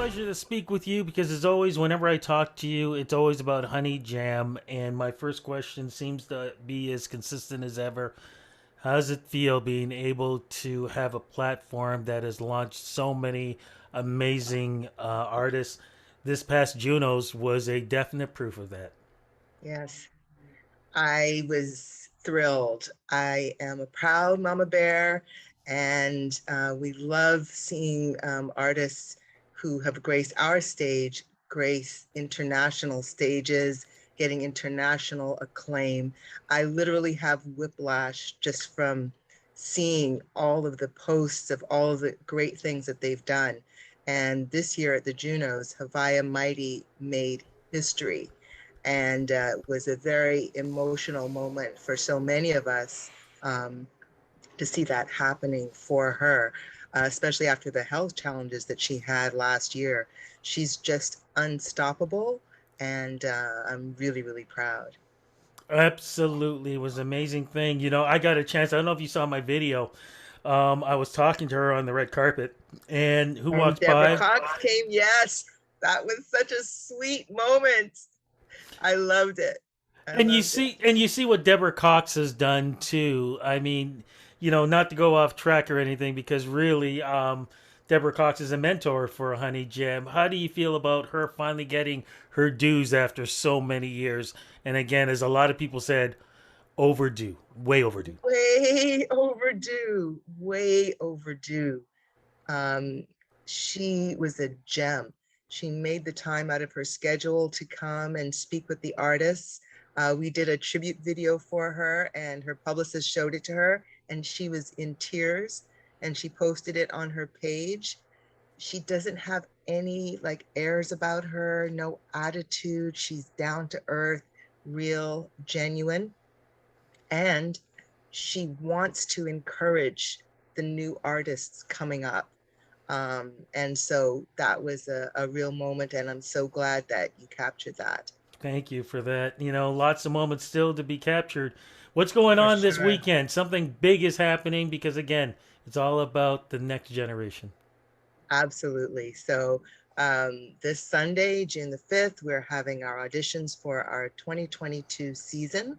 pleasure to speak with you because, as always, whenever I talk to you, it's always about Honey Jam. And my first question seems to be as consistent as ever. How does it feel being able to have a platform that has launched so many amazing artists? This past Junos was a definite proof of that. Yes, I was thrilled. I am a proud mama bear, and we love seeing artists who have graced our stage, grace international stages, getting international acclaim. I literally have whiplash just from seeing all of the posts of all of the great things that they've done. And this year at the Junos, Havaya Mighty made history and was a very emotional moment for so many of us um, to see that happening for her, especially after the health challenges that she had last year. She's just unstoppable, and I'm really, really proud. Absolutely, it was an amazing thing. I got a chance. I don't know if you saw my video. I was talking to her on the red carpet, and who And walks Deborah by? Cox came, yes, that was such a sweet moment. I loved it. I And you loved it. see, and you see what Deborah Cox has done too. I mean, not to go off track or anything, because really, Deborah Cox is a mentor for Honey Jam. How do you feel about her finally getting her dues after so many years? And again, as a lot of people said, overdue, way overdue. Way overdue, way overdue. Um, she was a gem. She made the time out of her schedule to come and speak with the artists. We did a tribute video for her, and her publicist showed it to her, and she was in tears. And she posted it on her page. She doesn't have any like airs about her, no attitude. She's down to earth, real, genuine, and she wants to encourage the new artists coming up. And so that was a real moment, and I'm so glad that you captured that. Thank you for that. Lots of moments still to be captured. What's going For on this sure. weekend? Something big is happening because, again, it's all about the next generation. Absolutely. So this Sunday, June the 5th, we're having our auditions for our 2022 season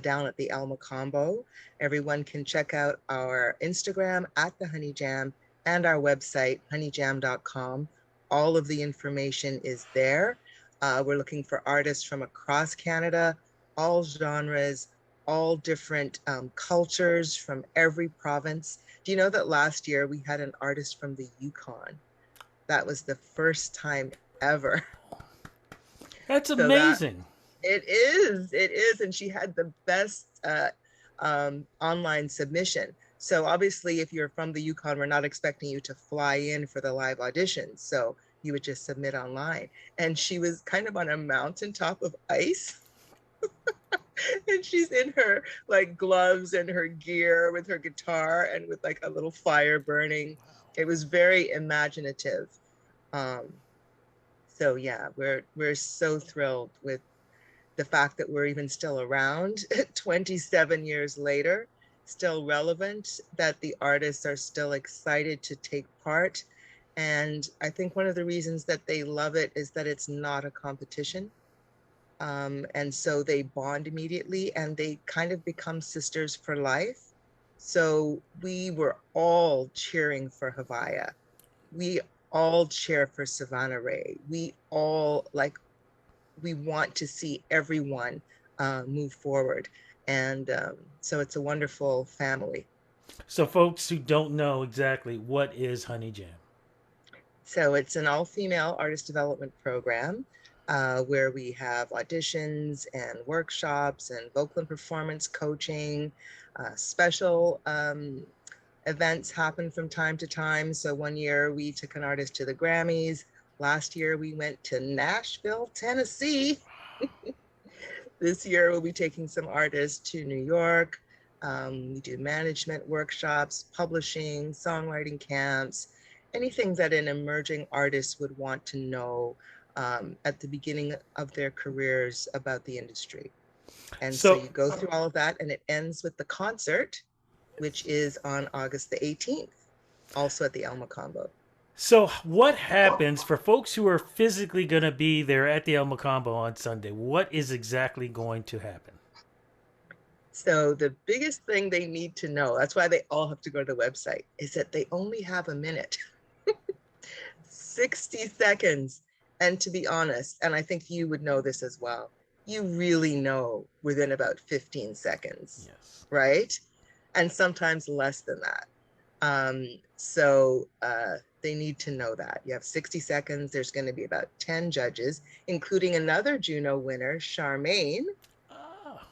down at the Mocambo. Everyone can check out our Instagram at the Honey Jam and our website, honeyjam.com. All of the information is there. We're looking for artists from across Canada, all genres, all different cultures from every province. Do you know that last year we had an artist from the Yukon? That was the first time ever. That's So that amazing. it is, and she had the best online submission. So obviously, if you're from the Yukon, we're not expecting you to fly in for the live auditions. So you would just submit online. And she was kind of on a mountaintop of ice. And she's in her like gloves and her gear with her guitar and with like a little fire burning. It was very imaginative. Um, so yeah, we're so thrilled with the fact that we're even still around 27 years later, still relevant, that the artists are still excited to take part. And I think one of the reasons that they love it is that it's not a competition. And so they bond immediately and they kind of become sisters for life. So we were all cheering for Havaya. We all cheer for Savannah Ray. We all like, we want to see everyone move forward. And so it's a wonderful family. So, folks who don't know exactly what is Honey Jam. So it's an all-female artist development program where we have auditions and workshops and vocal and performance coaching. Special events happen from time to time. So one year we took an artist to the Grammys. Last year we went to Nashville, Tennessee. This year we'll be taking some artists to New York. We do management workshops, publishing, songwriting camps, anything that an emerging artist would want to know at the beginning of their careers about the industry. And so So, you go through all of that, and it ends with the concert, which is on August the 18th, also at the Alma Combo. So, what happens for folks who are physically going to be there at the El Mocambo on Sunday? What is exactly going to happen? So the biggest thing they need to know, that's why they all have to go to the website, is that they only have a minute, 60 seconds. And to be honest, and I think you would know this as well, you really know within about 15 seconds, Yes. right? And sometimes less than that. So they need to know that. You have 60 seconds. There's going to be about 10 judges, including another Juno winner, Charmaine, Ah,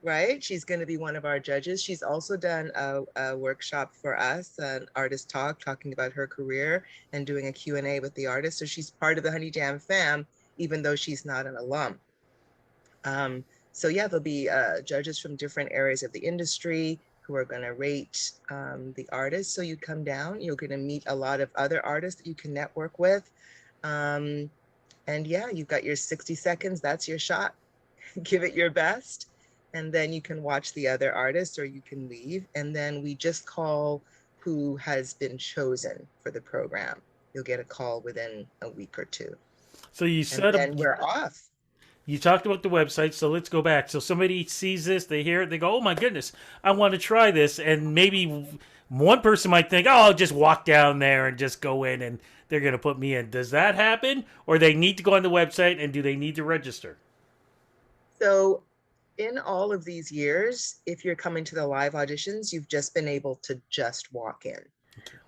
right? She's going to be one of our judges. She's also done a workshop for us, an artist talk, talking about her career and doing a Q&A with the artist. So she's part of the Honey Jam fam, even though she's not an alum. So yeah, there'll be judges from different areas of the industry who are going to rate the artists. So you come down, you're going to meet a lot of other artists that you can network with. Um, and yeah, you've got your 60 seconds. That's your shot. Give it your best. And then you can watch the other artists or you can leave. And then we just call who has been chosen for the program. You'll get a call within a week or two. so you And set up. then we're off. You talked about the website, so let's go back. So somebody sees this, they hear it, they go, "Oh my goodness, I want to try this." And maybe one person might think, "Oh, I'll just walk down there and just go in, and they're going to put me in." Does that happen, or they need to go on the website, and do they need to register? So in all of these years, if you're coming to the live auditions, you've just been able to just walk in.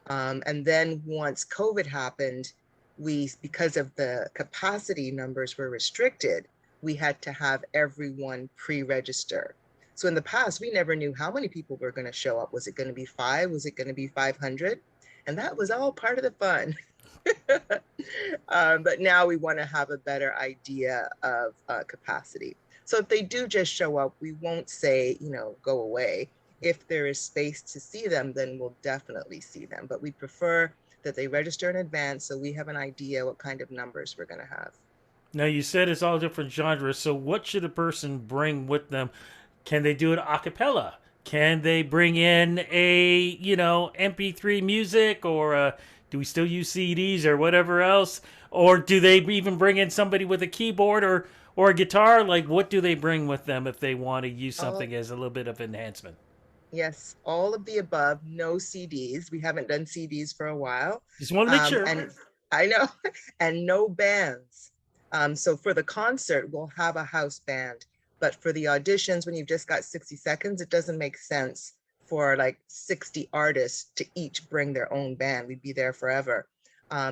And then once COVID happened, because of the capacity numbers were restricted, we had to have everyone pre-register. So in the past, we never knew how many people were going to show up. Was it going to be 5? Was it going to be 500? And that was all part of the fun. But now we want to have a better idea of capacity. So if they do just show up, we won't say, go away. If there is space to see them, then we'll definitely see them. But we prefer that they register in advance so we have an idea what kind of numbers we're going to have. Now you said it's all different genres, so what should a person bring with them? Can they do it a cappella? Can they bring in a MP3 music, or do we still use CDs or whatever else? Or do they even bring in somebody with a keyboard or a guitar? Like, what do they bring with them if they want to use All, something as a little bit of enhancement? yes, all of the above, no CDs. We haven't done CDs for a while. Just want to make sure. And I know, and no bands. So for the concert, we'll have a house band. But for the auditions, when you've just got 60 seconds, it doesn't make sense for like 60 artists to each bring their own band. We'd be there forever.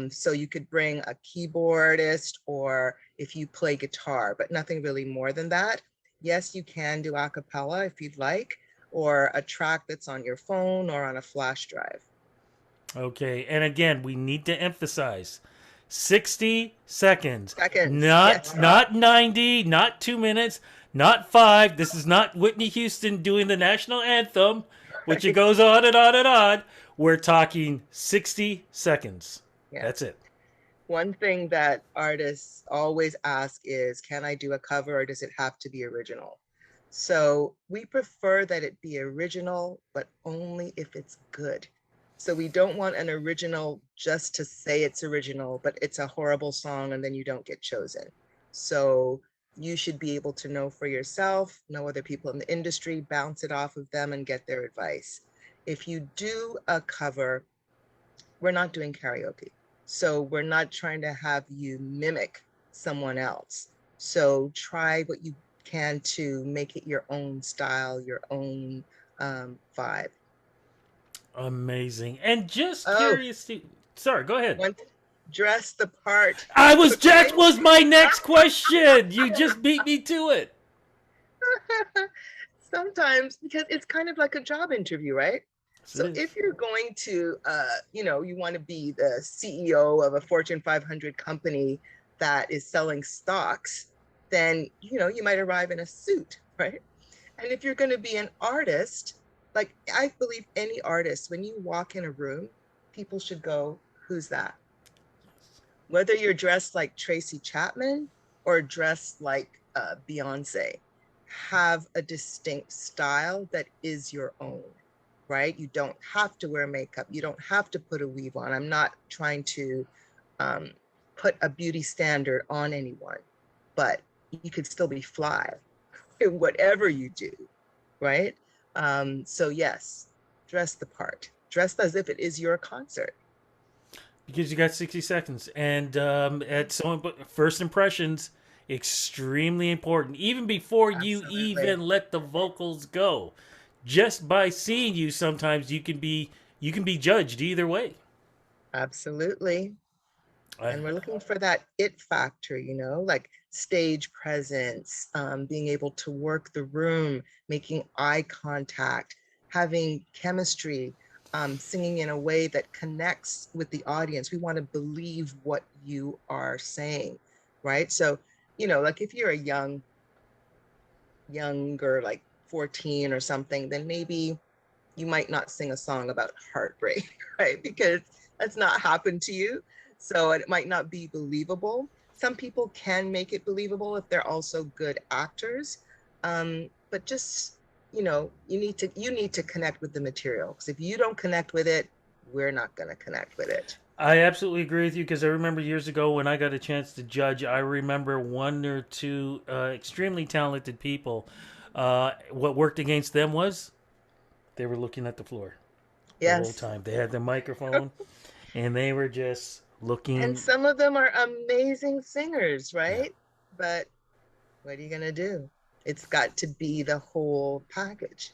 So you could bring a keyboardist or if you play guitar, but nothing really more than that. Yes, you can do a cappella if you'd like, or a track that's on your phone or on a flash drive. Okay, and again, we need to emphasize 60 seconds. Seconds, Not yes. not 90, not 2 minutes, not 5. This is not Whitney Houston doing the national anthem, which it Right. goes on and on and on. We're talking 60 seconds. Yeah. That's it. One thing that artists always ask is, can I do a cover or does it have to be original? So we prefer that it be original, but only if it's good. So we don't want an original just to say it's original, but it's a horrible song and then you don't get chosen. So you should be able to know for yourself, know other people in the industry, bounce it off of them and get their advice. If you do a cover, we're not doing karaoke. So we're not trying to have you mimic someone else. So try what you can to make it your own style, your own vibe. Amazing. And just Oh, curious to sorry, go ahead. one, dress the part. I was Okay. that was my next question. You just beat me to it. Sometimes because it's kind of like a job interview, right? Yes, it So is. if you're going to, you want to be the CEO of a Fortune 500 company that is selling stocks, then, you might arrive in a suit, right? And if you're going to be an artist, like I believe any artist, when you walk in a room, people should go, who's that? Whether you're dressed like Tracy Chapman or dressed like Beyonce, have a distinct style that is your own, right? You don't have to wear makeup. You don't have to put a weave on. I'm not trying to um, put a beauty standard on anyone, but you could still be fly in whatever you do, right? So yes, dress the part. Dress as if it is your concert. Because you got 60 seconds. And at someone, first impressions, extremely important. Even before you Absolutely. even let the vocals go. Just by seeing you, sometimes you can be judged either way. Absolutely. I, And we're looking for that it factor, like stage presence, being able to work the room, making eye contact, having chemistry, singing in a way that connects with the audience. We want to believe what you are saying, right? So, like if you're a younger, like 14 or something, then maybe you might not sing a song about heartbreak, right? Because that's not happened to you. So it might not be believable. Some people can make it believable if they're also good actors. But just, you need to connect with the material. Because if you don't connect with it, we're not going to connect with it. I absolutely agree with you because I remember years ago when I got a chance to judge, I remember one or two extremely talented people. What worked against them was they were looking at the floor the whole Yes. time. They had the microphone and they were just And looking. some of them are amazing singers, Yeah, right? But what are you going to do? It's got to be the whole package.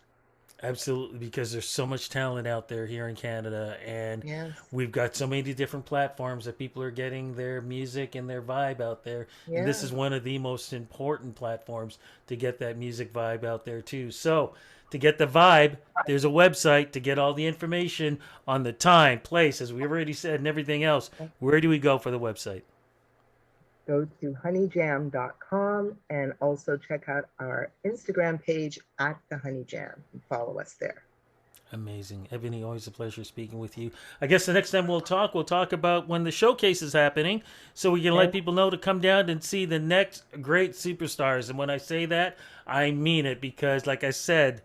absolutely, because there's so much talent out there here in Canada, and Yes. we've got so many different platforms that people are getting their music and their vibe out there. And this Yeah. is one of the most important platforms to get that music vibe out there, too. So, to get the vibe, there's a website to get all the information on the time, place, as we already said, and everything else. Where do we go for the website? Go to honeyjam.com and also check out our Instagram page at the Honey Jam and follow us there. Amazing. Ebony, always a pleasure speaking with you. I guess the next time we'll talk about when the showcase is happening so we can let Yes, people know to come down and see the next great superstars. And when I say that, I mean it because, like I said,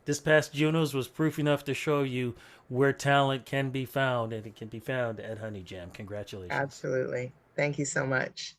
this past Junos was proof enough to show you where talent can be found, and it can be found at Honey Jam. Congratulations. absolutely. Thank you so much.